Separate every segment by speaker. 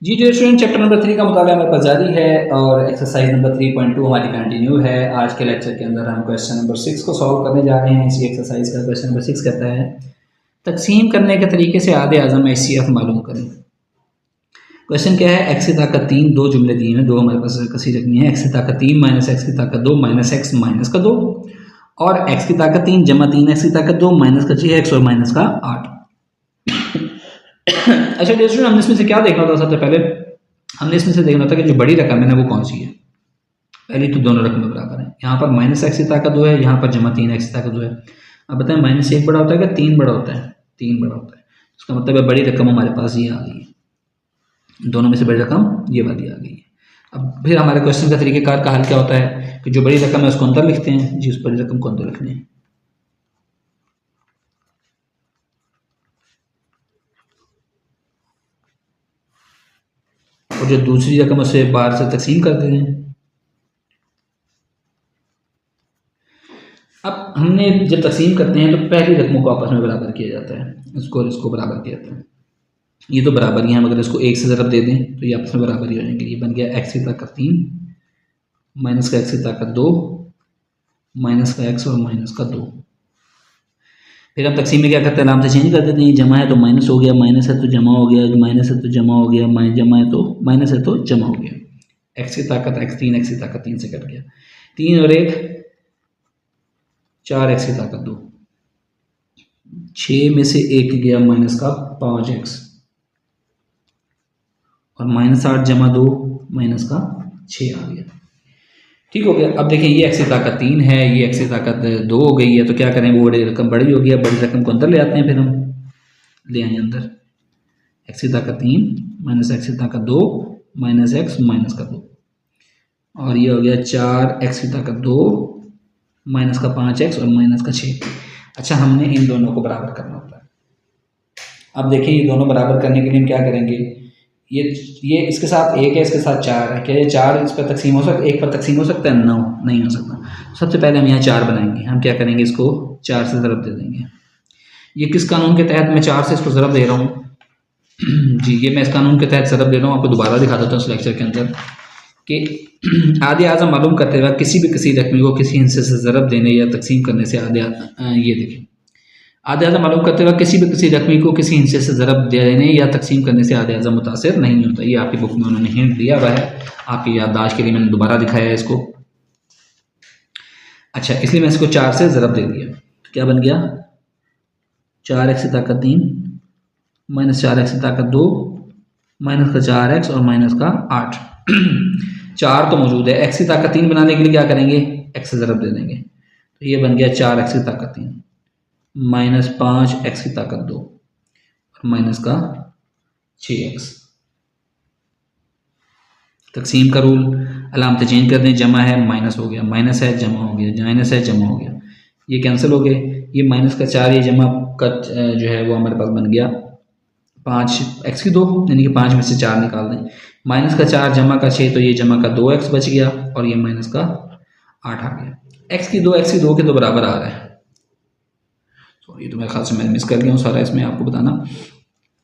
Speaker 1: जी dear student, chapter number 3 का मुताबिक हमारे पास जारी है और एक्सरसाइज नंबर 3.2 हमारी कंटिन्यू है। आज के लेक्चर के अंदर हम क्वेश्चन नंबर 6 को सॉल्व करने जा रहे हैं। इसी एक्सरसाइज का क्वेश्चन नंबर 6 कहता है तकसीम करने के तरीके से आधे आज़म HCF मालूम करें। क्वेश्चन क्या है, एक्स की ताकत 3, दो जुमले दिए हैं, दो हमारे पास कसी रखनी है। एक्स की ताकत 3 माइनस एक्स की ताकत 2 माइनस एक्स माइनस का 2 और एक्स की ताकत 3 जमा 3 एक्स की ताकत 2 माइनस का 6 एक्स और माइनस का 8। अच्छा डियर स्टूडेंट, हमने इसमें से क्या देखना था? सबसे पहले हमने इसमें से देखना था कि जो बड़ी रकम है ना वो कौन सी है। पहली तो दोनों रकमें बराबर हैं। यहाँ पर माइनस एक्स की ताकत 2 है, यहाँ पर जमा 3 एक्स की ताकत 2 है। अब बताएं माइनस 1 बड़ा होता है कि 3 बड़ा होता है? 3 बड़ा होता है। इसका मतलब है बड़ी रकम हमारे पास ये आ गई है, दोनों में से बड़ी रकम ये वाली आ गई है। अब फिर हमारे क्वेश्चन का तरीकेकार का हल क्या होता है कि जो बड़ी रकम है उसको अंदर लिखते हैं। जी, उस बड़ी रकम को अंदर लिखने हैं और जो दूसरी रकम उसे बाहर से तकसीम कर देते हैं। अब हमने जब तकसीम करते हैं तो पहली रकमों को आपस में बराबर किया जाता है, इसको और इसको बराबर किया जाता है। ये तो बराबर ही है, अगर इसको एक से ज़रब दे दें तो ये आपस में बराबर ही हो जाएंगे। ये बन गया एक्स की ताकत 3 माइनस का एक्स की ताकत 2 माइनस का एक्स और माइनस का 2। फिर हम तकसीम में क्या करते हैं, नाम से चेंज कर देते हैं। जमा है तो माइनस हो गया, माइनस है तो जमा हो गया, माइनस है तो जमा हो गया, जमा है तो माइनस है तो जमा हो गया। एक्स की ताकत x3 एक्स की ताकत 3 से कट गया। 3 और 1 4 एक्स की ताकत 2, 6 में से 1 गया माइनस का 5 एक्स और माइनस 8 जमा 2 माइनस का 6 आ गया। ठीक हो गया। अब देखिए ये एक्स की ताकत 3 है, ये एक्स की ताकत 2 हो गई है, तो क्या करें, वो बड़ी रकम बड़ी हो गई है, बड़ी रकम को अंदर ले आते हैं। फिर हम ले आए अंदर एक्स की ताकत 3 माइनस एक्स की ताकत 2 माइनस एक्स माइनस का 2 और ये हो गया 4 एक्स की ताकत 2 माइनस का 5 एक्स और माइनस का 6। अच्छा, हमने इन दोनों को बराबर करना होता है। अब देखिए ये दोनों बराबर करने के लिए हम क्या करेंगे, ये इसके साथ 1 है, इसके साथ 4 है। क्या ये 4 इस पर तकसीम हो सकता है, 1 पर तकसीम हो सकता है? नो, नहीं हो सकता। सबसे पहले हम यहाँ 4 बनाएंगे। हम क्या करेंगे, इसको 4 से ज़रब दे देंगे। ये किस कानून के तहत मैं 4 से इसको ज़रब दे रहा हूँ? जी, ये मैं इस कानून के तहत ज़रब दे रहा हूँ। आपको दोबारा दिखा देता हूँ इस लेक्चर के अंदर कि आधे आज़म मालूम करते वक्त किसी रकमी को किसी हिस्से से ज़रब देने या तकसीम करने से ये देखिए, आधे आज़म मालूम करते वक्त किसी रकमी को किसी हिस्से से ज़रब देने या तकसीम करने से आधे आज़म मुतासिर नहीं होता। ये आपकी बुक में उन्होंने हिंट दिया हुआ है, आपकी याददाश्त के लिए मैंने दोबारा दिखाया है इसको। अच्छा, इसलिए मैं इसको 4 से ज़रब दे दिया तो क्या बन गया, 4 एक्स की ताकत 3 माइनस 4 एक्स की ताकत 2 माइनस का 4 एक्स और माइनस का 8। 4 तो मौजूद है, एक्स की ताकत 3 बनाने के लिए क्या करेंगे, एक्स से ज़रब दे देंगे। तो ये बन गया 4 एक्स की ताकत 3 माइनस 5 एक्स की ताकत 2 और माइनस का 6 एक्स। तकसीम का रूल, अलामत चेंज कर दें। जमा है माइनस हो गया, माइनस है जमा हो गया, माइनस है जमा हो गया, ये कैंसिल हो गए। ये माइनस का 4 ये जमा का जो है वो हमारे पास बन गया 5 एक्स की 2, यानी कि 5 में से 4 निकाल दें। माइनस का 4 जमा का 6, तो ये जमा का 2 एक्स बच गया और ये माइनस का 8 आ गया। एक्स की 2 के तो बराबर आ रहा है। ये तो मेरे ख्याल से मैं मिस कर गया हूँ सारा इसमें आपको बताना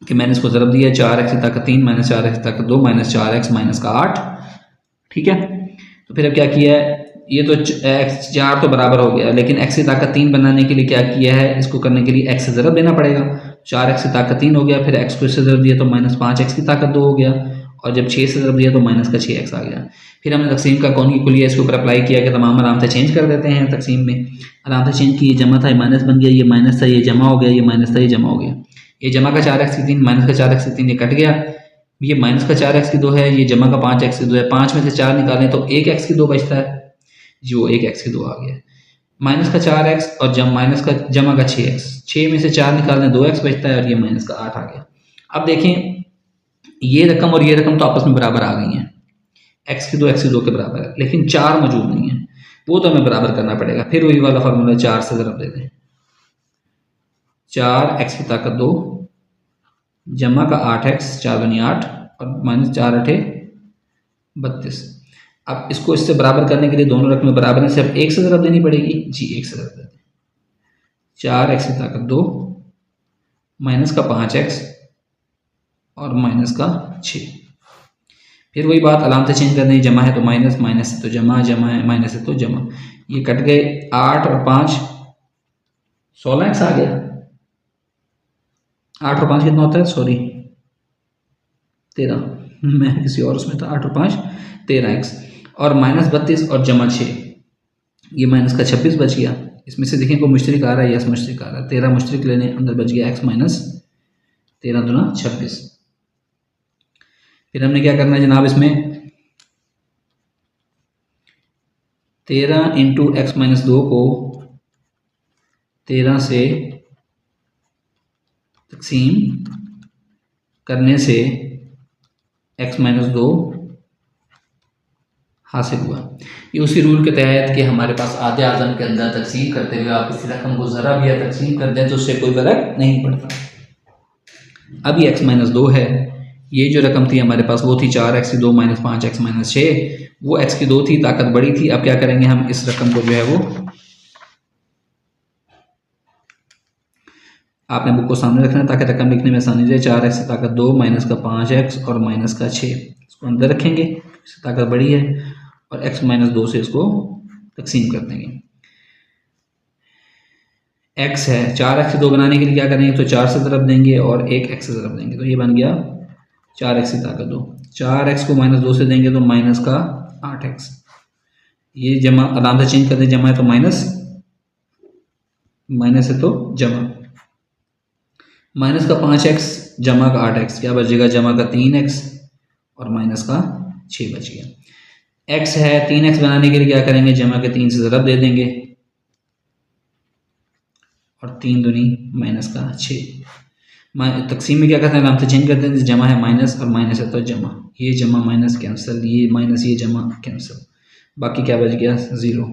Speaker 1: कि मैंने इसको ज़रब दिया 4 एक्स की ताकत 3 माइनस 4 एक्स की ताकत 2 माइनस 4 एक्स माइनस का 8। ठीक है, तो फिर अब क्या किया है, ये तो एक्स 4 तो बराबर हो गया, लेकिन एक्स की ताकत 3 बनाने के लिए क्या किया है, इसको करने के लिए एक्स से ज़रब देना पड़ेगा। 4 एक्स की ताकत 3 हो गया, फिर एक्स को इससे ज़रब दिया तो माइनस 5 एक्स की ताकत 2 हो गया और जब 6 से ज़रब दिया तो माइनस का 6 एक्स आ गया। फिर हमने तकसीम का कौन की कुलिया इसके ऊपर अप्लाई किया कि तमाम आराम से चेंज कर देते हैं। तकसीम में आराम से चेंज की, ये जमा था ये माइनस बन गया, ये माइनस था ये जमा हो गया, ये माइनस था ये जमा हो गया। ये जमा का 4 एक्स की 3 माइनस का 4 एक्स की 3 ये कट गया, ये माइनस का 4 एक्स की 2 है, ये जमा का 5 एक्स की 2 है। 5 में से 4 निकालें तो 1 एक्स की 2 बचता है, जो 1 एक्स की 2 आ गया। माइनस का 4 एक्स और माइनस का जमा का 6 एक्स, 6 में से 4 निकालें 2 एक्स बचता है और ये माइनस का 8 आ गया। अब देखें ये रकम और ये रकम तो आपस में बराबर आ गई हैं, एक्स की 2 के बराबर है, लेकिन 4 मौजूद नहीं है, वो तो हमें बराबर करना पड़ेगा। फिर वही वाला फार्मूला 4 से ज़रब दे दें। 4 एक्स की ताकत 2 जमा का 8 एक्स, 4 दूनी 8 और माइनस 4 8 32। अब इसको इससे बराबर करने के लिए दोनों रकमें बराबर हैं, सिर्फ 1 से ज़रब देनी पड़ेगी। जी, 1 से ज़रब दे दें। 4 एक्स की ताकत 2 माइनस का 5 एक्स और माइनस का 6। फिर वही बात, अलामतें चेंज कर दें, जमा है तो माइनस, माइनस है तो जमा, जमा है माइनस है तो जमा। ये कट गए, 8 और 5 16x आ गया। 8 और 5 कितना होता है, सॉरी 13, मैं किसी और उसमें था। 8 और 5 13x और माइनस 32 और जमा 6, ये माइनस का 26 बच गया। इसमें से देखें को मुश्तरिक आ रहा है, यस मुश्तरिक आ रहा है, 13 मुश्तरिक लेने, अंदर बच गया x माइनस 13 दूना 26। फिर हमने क्या करना है जनाब, इसमें 13 इंटू एक्स माइनस 2 को 13 से तकसीम करने से x माइनस 2 हासिल हुआ। ये उसी रूल के तहत कि हमारे पास आधे आज़म के अंदर तकसीम करते हुए आप इस रकम को ज़रा भी तकसीम कर दें तो उससे कोई फ़र्क नहीं पड़ता। अब ये x माइनस 2 है, ये जो रकम थी हमारे पास वो थी 4x की 2 माइनस 5x माइनस 6, वो x की 2 थी, ताकत बड़ी थी। अब क्या करेंगे हम, इस रकम को जो है वो आपने बुक को सामने रखना है ताकि रकम लिखने में आसानी जाए। 4x की ताकत 2 माइनस का 5x और माइनस का 6, इसको अंदर रखेंगे, इसकी ताकत बड़ी है, और x माइनस 2 से इसको तकसीम कर देंगे। x है, 4x से 2 बनाने के लिए क्या करेंगे, तो 4 से ज़रब देंगे और एक x से ज़रब देंगे, तो ये बन गया 4x की ताकत 2। 4x को माइनस 2 से देंगे तो माइनस का 8x, ये जमा, अलामत चेंज कर दें, जमा है तो माइनस, माइनस है तो जमा, माइनस का 5x जमा का 8x, क्या बचेगा, जमा का 3x और माइनस का 6 बच गया। x है, 3x बनाने के लिए क्या करेंगे, जमा के 3 से ज़रब दे देंगे और 3 दूनी माइनस का 6। तकसीम में क्या करते हैं, अलामत चेंज करते हैं, जमा है माइनस और माइनस है तो जमा, ये जमा माइनस कैंसिल, ये माइनस ये जमा कैंसिल, बाकी क्या बच गया 0।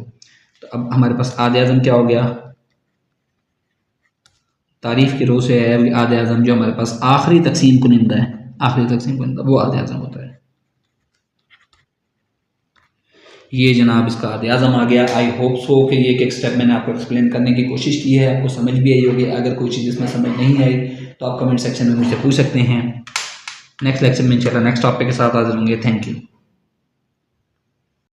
Speaker 1: तो अब हमारे पास आधे आज़म क्या हो गया, तारीफ़ की रो से है आधे आज़म, जो हमारे पास आखिरी तकसीम कुनिंदा है, आखिरी तकसीम कुनिंदा वो आधे आज़म होता है। ये जनाब इसका आधे आज़म आ गया। आई होप सो कि ये एक स्टेप मैंने आपको एक्सप्लेन करने की कोशिश की है, आपको समझ भी आई होगी। अगर कोई चीज़ इसमें समझ नहीं आई तो आप कमेंट सेक्शन में मुझसे पूछ सकते हैं। नेक्स्ट लेक्चर में इंशाल्लाह नेक्स्ट टॉपिक के साथ हाजिर होंगे। Thank you.